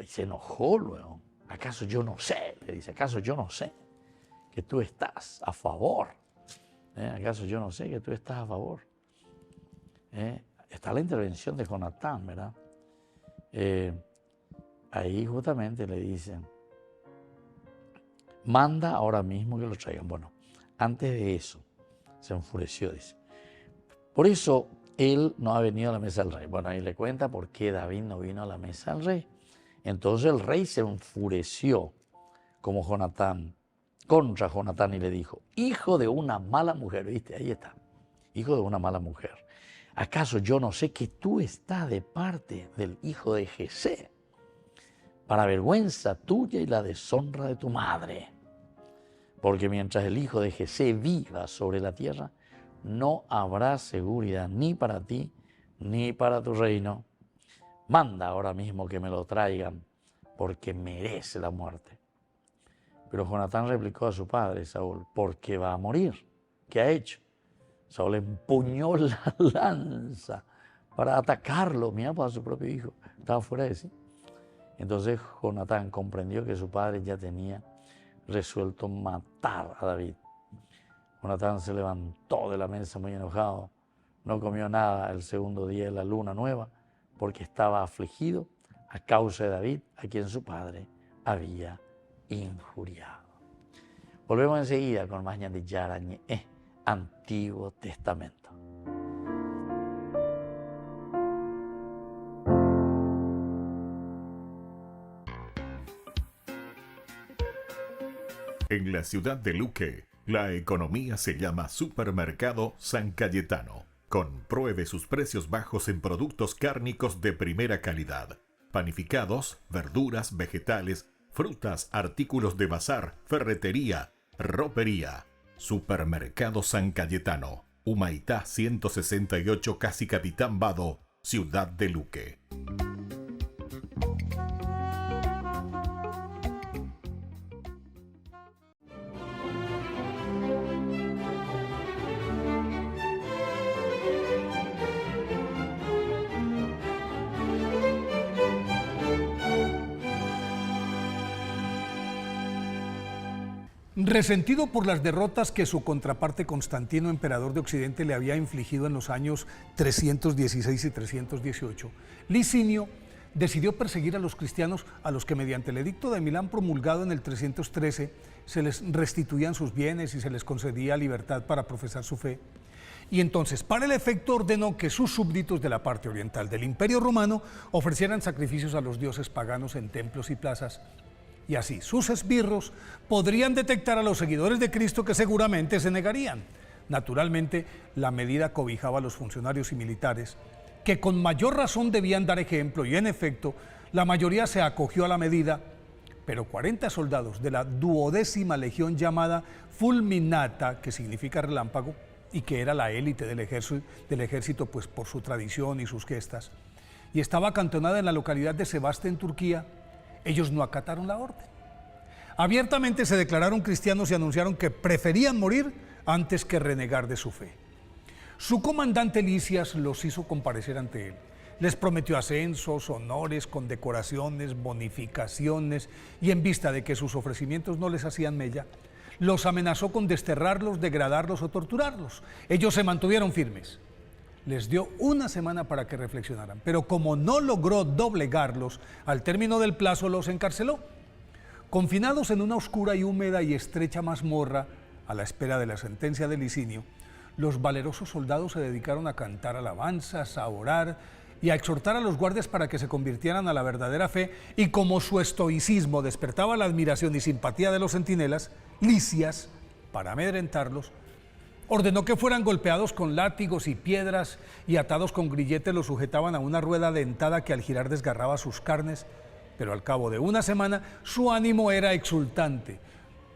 se enojó luego. ¿Acaso yo no sé? Le dice, ¿acaso yo no sé que tú estás a favor? ¿Acaso yo no sé que tú estás a favor? Está la intervención de Jonatán, ¿verdad? Ahí justamente le dicen, manda ahora mismo que lo traigan. Bueno, antes de eso, se enfureció, dice. Por eso él no ha venido a la mesa del rey. Bueno, ahí le cuenta por qué David no vino a la mesa del rey. Entonces el rey se enfureció como Jonatán, contra Jonatán, y le dijo, hijo de una mala mujer, ¿viste? Ahí está, hijo de una mala mujer. ¿Acaso yo no sé que tú estás de parte del hijo de Jesé, para vergüenza tuya y la deshonra de tu madre? Porque mientras el hijo de Jesé viva sobre la tierra, no habrá seguridad ni para ti ni para tu reino. manda ahora mismo que me lo traigan, porque merece la muerte. Pero Jonatán replicó a su padre, Saúl, porque va a morir. ¿Qué ha hecho? Saúl empuñó la lanza para atacarlo. Mira, pues a su propio hijo. Estaba fuera de sí. Entonces Jonatán comprendió que su padre ya tenía resuelto matar a David. Jonatán se levantó de la mesa muy enojado. No comió nada el segundo día de la luna nueva porque estaba afligido a causa de David, a quien su padre había injuriado. Volvemos enseguida con más Ñan de Yara Ñe'e, Antiguo Testamento. En la ciudad de Luque, la economía se llama Supermercado San Cayetano. Compruebe sus precios bajos en productos cárnicos de primera calidad. Panificados, verduras, vegetales, frutas, artículos de bazar, ferretería, ropería. Supermercado San Cayetano, Humaitá 168, Casi Capitán Vado, ciudad de Luque. Resentido por las derrotas que su contraparte Constantino, emperador de Occidente, le había infligido en los años 316 y 318, Licinio decidió perseguir a los cristianos, a los que mediante el edicto de Milán promulgado en el 313 se les restituían sus bienes y se les concedía libertad para profesar su fe. Y entonces, para el efecto, ordenó que sus súbditos de la parte oriental del Imperio Romano ofrecieran sacrificios a los dioses paganos en templos y plazas. Y así sus esbirros podrían detectar a los seguidores de Cristo, que seguramente se negarían. Naturalmente, la medida cobijaba a los funcionarios y militares, que con mayor razón debían dar ejemplo, y en efecto, la mayoría se acogió a la medida, pero 40 soldados de la 12ª legión llamada Fulminata, que significa relámpago, y que era la élite del ejército, pues por su tradición y sus gestas, y estaba acantonada en la localidad de Sebaste, en Turquía, ellos no acataron la orden. Abiertamente se declararon cristianos y anunciaron que preferían morir antes que renegar de su fe. Su comandante Lisias los hizo comparecer ante él. Les prometió ascensos, honores, condecoraciones, bonificaciones, y en vista de que sus ofrecimientos no les hacían mella, los amenazó con desterrarlos, degradarlos o torturarlos. Ellos se mantuvieron firmes. Les dio una semana para que reflexionaran, pero como no logró doblegarlos, al término del plazo los encarceló. Confinados en una oscura y húmeda y estrecha mazmorra, a la espera de la sentencia de Licinio, los valerosos soldados se dedicaron a cantar alabanzas, a orar y a exhortar a los guardias para que se convirtieran a la verdadera fe, y como su estoicismo despertaba la admiración y simpatía de los centinelas, Lisias, para amedrentarlos, ordenó que fueran golpeados con látigos y piedras, y atados con grilletes los sujetaban a una rueda dentada que al girar desgarraba sus carnes, pero al cabo de una semana su ánimo era exultante,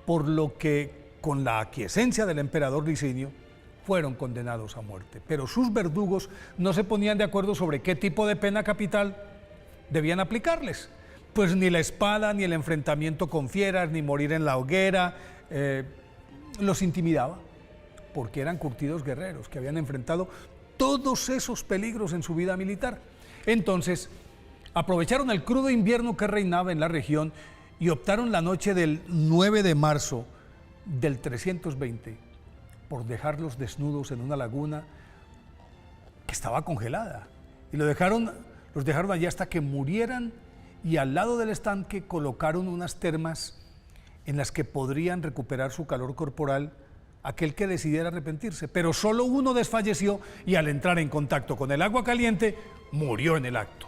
por lo que, con la aquiescencia del emperador Licinio, fueron condenados a muerte. Pero sus verdugos no se ponían de acuerdo sobre qué tipo de pena capital debían aplicarles, pues ni la espada, ni el enfrentamiento con fieras, ni morir en la hoguera los intimidaba, porque eran curtidos guerreros que habían enfrentado todos esos peligros en su vida militar. Entonces, aprovecharon el crudo invierno que reinaba en la región y optaron la noche del 9 de marzo del 320 por dejarlos desnudos en una laguna que estaba congelada. Y los dejaron allí hasta que murieran, y al lado del estanque colocaron unas termas en las que podrían recuperar su calor corporal aquel que decidiera arrepentirse, pero solo uno desfalleció y al entrar en contacto con el agua caliente murió en el acto.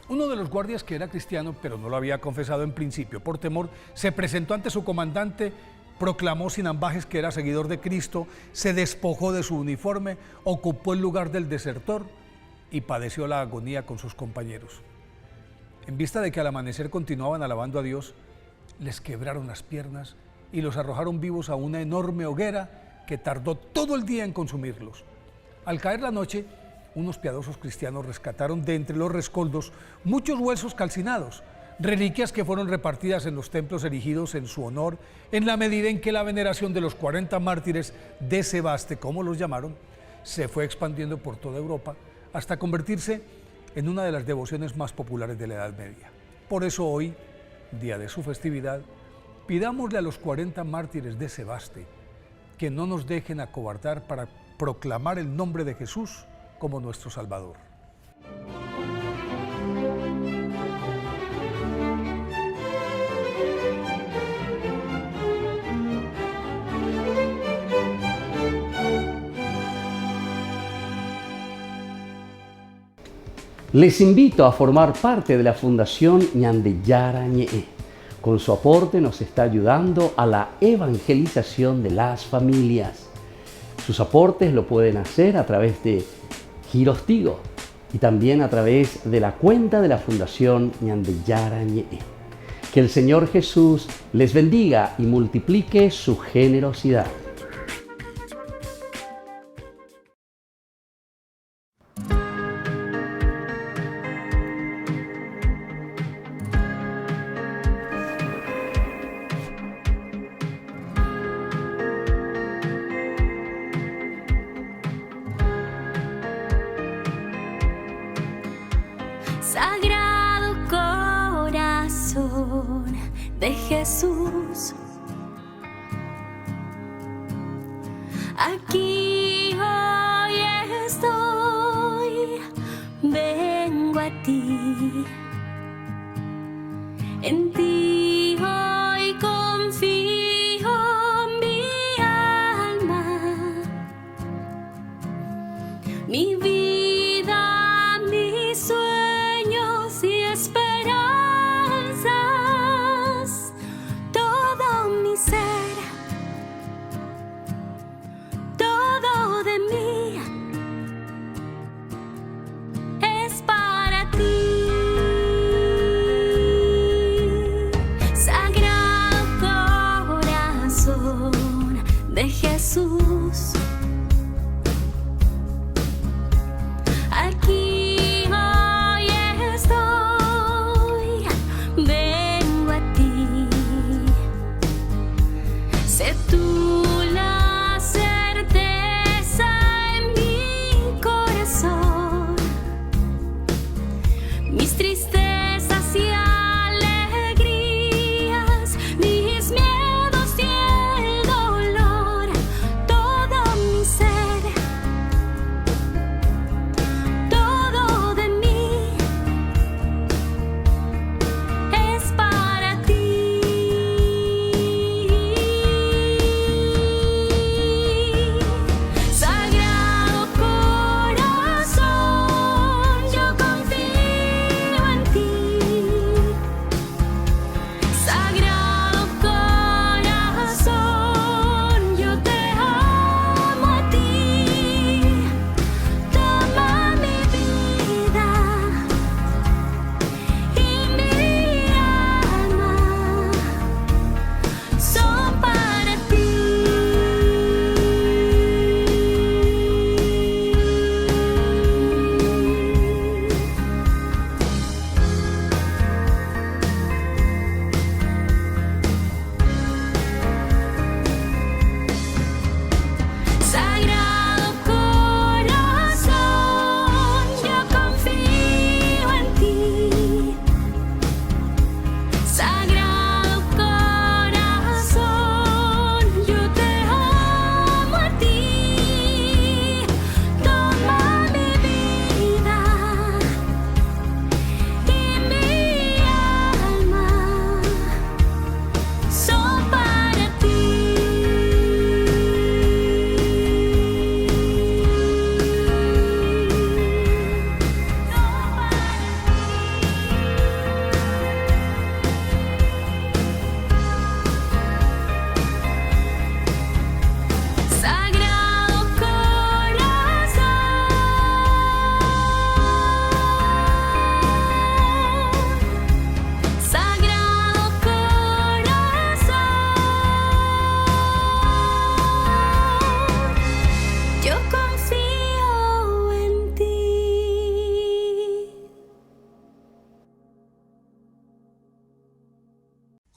Uno de los guardias, que era cristiano pero no lo había confesado en principio por temor, se presentó ante su comandante, proclamó sin ambajes que era seguidor de Cristo, se despojó de su uniforme, ocupó el lugar del desertor y padeció la agonía con sus compañeros. En vista de que al amanecer continuaban alabando a Dios, les quebraron las piernas y los arrojaron vivos a una enorme hoguera que tardó todo el día en consumirlos. Al caer la noche, unos piadosos cristianos rescataron de entre los rescoldos muchos huesos calcinados, reliquias que fueron repartidas en los templos erigidos en su honor, en la medida en que la veneración de los 40 mártires de Sebaste, como los llamaron, se fue expandiendo por toda Europa hasta convertirse en una de las devociones más populares de la Edad Media. Por eso hoy, día de su festividad, pidámosle a los 40 mártires de Sebaste que no nos dejen acobardar para proclamar el nombre de Jesús como nuestro Salvador. Les invito a formar parte de la Fundación Ñandeyara Ñe'e. Con su aporte nos está ayudando a la evangelización de las familias. Sus aportes lo pueden hacer a través de Giros Tigo y también a través de la cuenta de la Fundación Ñandeyara Ñe'e. Que el Señor Jesús les bendiga y multiplique su generosidad. Sagrado corazón de Jesús, aquí hoy estoy, vengo a ti, en ti hoy confío mi alma, mi vida, mi sueño y esperanzas, todo mi ser, todo de mí es para ti. Sagrado corazón de Jesús, aquí sé tú la certeza en mi corazón, mis tristezas y alegrías, mis miedos y el dolor, todo mi ser, todo de mí es para ti. Sagrado corazón, yo confío en ti.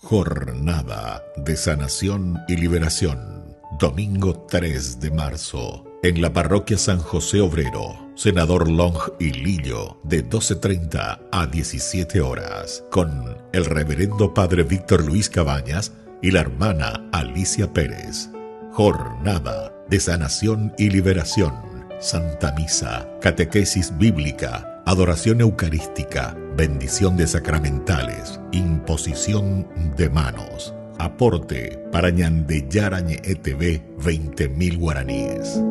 Jornada de Sanación y Liberación. Domingo 3 de marzo. En la parroquia San José Obrero, Senador Long y Lillo, de 12:30 a 17 horas, con el reverendo padre Víctor Luis Cabañas y la hermana Alicia Pérez. Jornada de Sanación y Liberación. Santa Misa, catequesis bíblica, adoración eucarística, bendición de sacramentales, imposición de manos. Aporte para Ñandeyara Ñe'e TV, 20.000 guaraníes.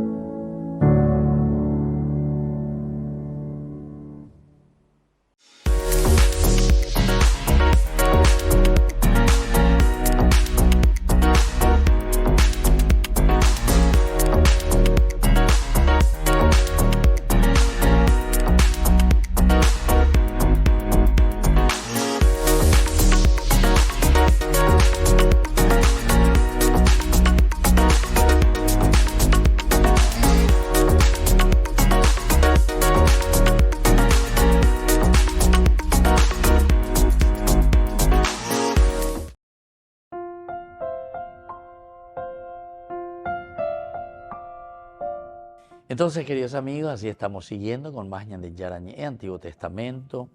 Entonces, queridos amigos, así estamos siguiendo con más Ñandeyara Ñe'e, Antiguo Testamento,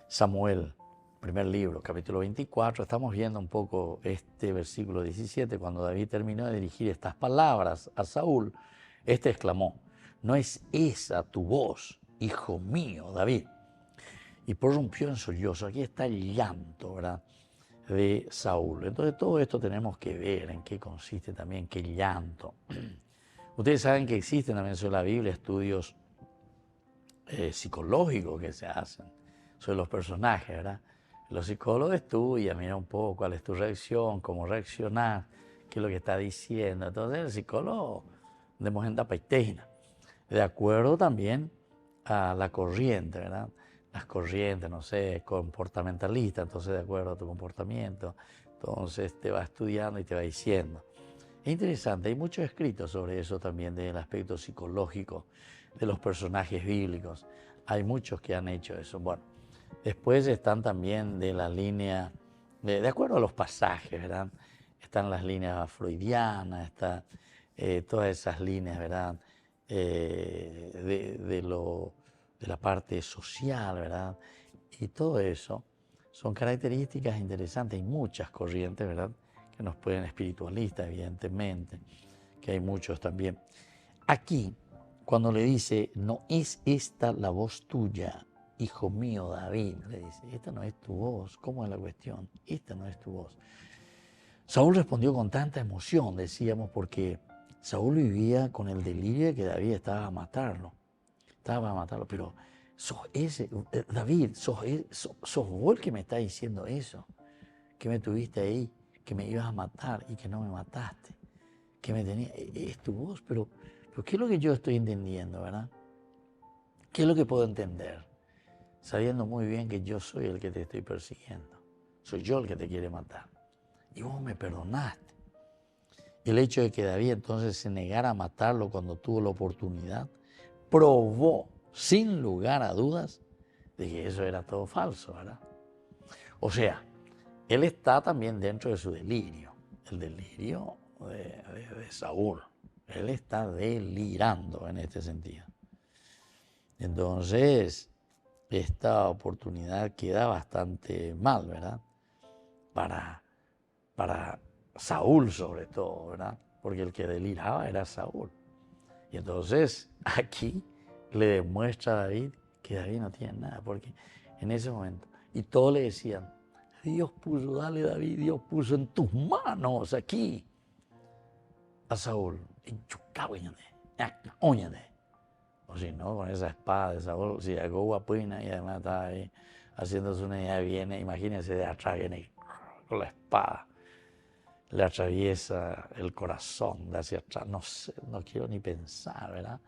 Samuel, primer libro, capítulo 24. Estamos viendo un poco este versículo 17, cuando David terminó de dirigir estas palabras a Saúl, este exclamó: ¿no es esa tu voz, hijo mío, David? Y prorrumpió en sollozo. Aquí está el llanto, ¿verdad?, de Saúl. Entonces, todo esto tenemos que ver en qué consiste también, qué llanto. Ustedes saben que existen también sobre la Biblia estudios psicológicos que se hacen sobre los personajes, ¿verdad? Los psicólogos estudian, miran un poco cuál es tu reacción, cómo reaccionar, qué es lo que está diciendo. Entonces el psicólogo de Mojenda Paiteina, de acuerdo también a la corriente, ¿verdad? Las corrientes, no sé, comportamentalista, entonces de acuerdo a tu comportamiento, entonces te va estudiando y te va diciendo. Es interesante, hay muchos escritos sobre eso también, del aspecto psicológico de los personajes bíblicos. Hay muchos que han hecho eso. Bueno, después están también de la línea, de acuerdo a los pasajes, ¿verdad? Están las líneas freudianas, están todas esas líneas, ¿verdad? De la parte social, ¿verdad? Y todo eso son características interesantes. Hay muchas corrientes, ¿verdad?, que nos pueden, espiritualistas, evidentemente, que hay muchos también. Aquí, cuando le dice, ¿no es esta la voz tuya, hijo mío David? Le dice, esta no es tu voz. ¿Cómo es la cuestión? Esta no es tu voz. Saúl respondió con tanta emoción, decíamos, porque Saúl vivía con el delirio de que David estaba a matarlo. Estaba a matarlo, pero sos ese, David, sos vos el que me está diciendo eso, que me tuviste ahí, que me ibas a matar y que no me mataste, que me tenía, es tu voz, pero ¿qué es lo que yo estoy entendiendo, verdad? ¿Qué es lo que puedo entender? Sabiendo muy bien que yo soy el que te estoy persiguiendo, soy yo el que te quiere matar, y vos me perdonaste. El hecho de que David entonces se negara a matarlo cuando tuvo la oportunidad, probó, sin lugar a dudas, de que eso era todo falso, ¿verdad? O sea, él está también dentro de su delirio, el delirio de Saúl. Él está delirando en este sentido. Entonces, esta oportunidad queda bastante mal, ¿verdad? Para Saúl sobre todo, ¿verdad? Porque el que deliraba era Saúl. Y entonces, aquí le demuestra a David que David no tiene nada, porque en ese momento, y todos le decían, Dios puso, dale David, Dios puso en tus manos aquí a Saúl. O si no, con esa espada de Saúl, si llegó guapina y además estaba ahí haciéndose una idea, viene, imagínense, de atrás viene con la espada, le atraviesa el corazón de hacia atrás, no sé, no quiero ni pensar, ¿verdad?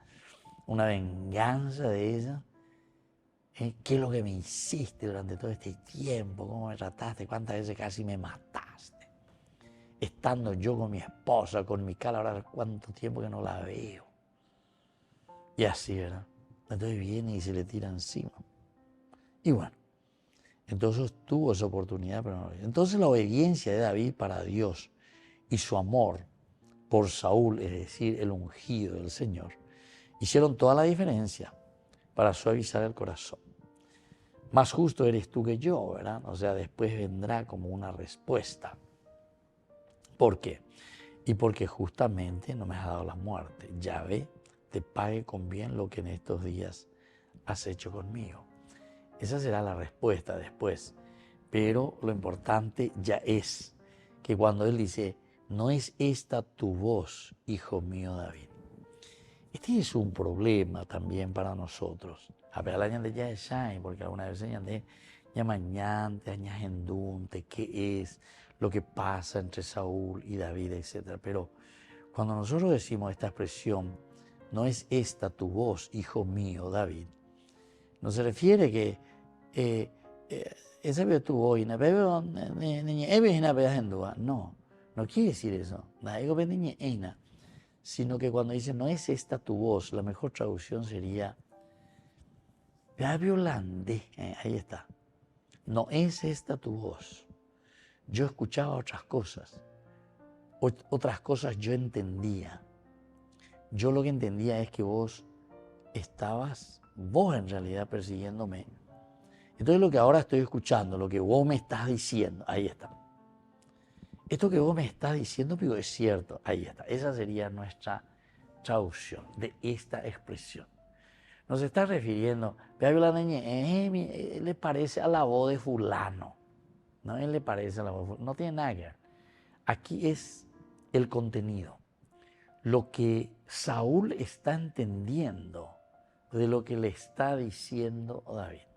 Una venganza de ella. ¿Qué es lo que me hiciste durante todo este tiempo? ¿Cómo me trataste? ¿Cuántas veces casi me mataste? Estando yo con mi esposa, con mi cara, ahora cuánto tiempo que no la veo. Y así, ¿verdad? Entonces viene y se le tira encima. Y bueno, Entonces tuvo esa oportunidad, pero no. Entonces la obediencia de David para Dios y su amor por Saúl, es decir, el ungido del Señor, hicieron toda la diferencia para suavizar el corazón. Más justo eres tú que yo, ¿verdad? O sea, después vendrá como una respuesta. ¿Por qué? Y porque justamente no me has dado la muerte. Yahvé te pague con bien lo que en estos días has hecho conmigo. Esa será la respuesta después. Pero lo importante ya es que cuando él dice, no es esta tu voz, hijo mío David. Este es un problema también para nosotros. A ver, la gente ya es porque alguna vez se de ya mañana, ya gendunte, qué es lo que pasa entre Saúl y David, etc. Pero cuando nosotros decimos esta expresión, no es esta tu voz, hijo mío David, no se refiere que esa vez tu voz, no quiere decir eso, sino que cuando dice no es esta tu voz, la mejor traducción sería ahí está. No es esta tu voz. Yo escuchaba otras cosas yo entendía. Yo lo que entendía es que vos en realidad persiguiéndome. Entonces lo que ahora estoy escuchando, lo que vos me estás diciendo, ahí está. Esto que vos me estás diciendo, pero es cierto, ahí está. Esa sería nuestra traducción de esta expresión. Nos está refiriendo, le parece a la voz de fulano. No, él le parece a la voz de fulano. No tiene nada que ver. Aquí es el contenido. Lo que Saúl está entendiendo de lo que le está diciendo David.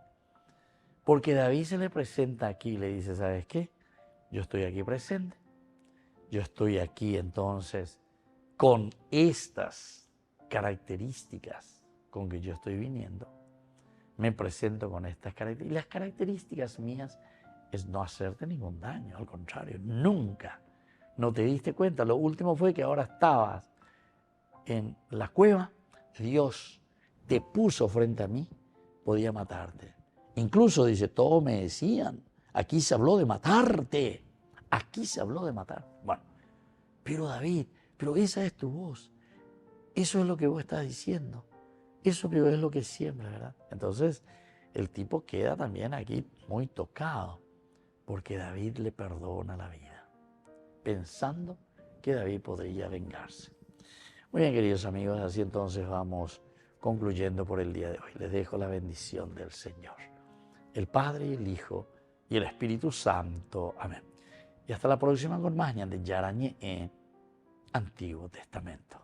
Porque David se le presenta aquí y le dice, ¿sabes qué? Yo estoy aquí presente. Yo estoy aquí entonces con estas características con que yo estoy viniendo, me presento con estas características. Y las características mías es no hacerte ningún daño, al contrario, nunca. No te diste cuenta, lo último fue que ahora estabas en la cueva, Dios te puso frente a mí, podía matarte. Incluso dice, todos me decían, aquí se habló de matarte, aquí se habló de matar. Bueno, pero David, pero esa es tu voz, eso es lo que vos estás diciendo. Eso es lo que siembra, ¿verdad? Entonces, el tipo queda también aquí muy tocado, porque David le perdona la vida, pensando que David podría vengarse. Muy bien, queridos amigos, así entonces vamos concluyendo por el día de hoy. Les dejo la bendición del Señor, el Padre, el Hijo y el Espíritu Santo. Amén. Y hasta la próxima con más de Yarañe, Antiguo Testamento.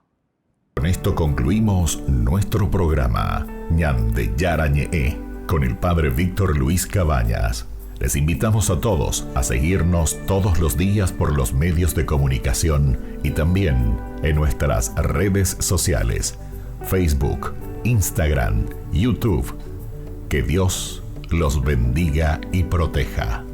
Con esto concluimos nuestro programa Ñande Yarañe con el Padre Víctor Luis Cabañas. Les invitamos a todos a seguirnos todos los días por los medios de comunicación y también en nuestras redes sociales, Facebook, Instagram, YouTube. Que Dios los bendiga y proteja.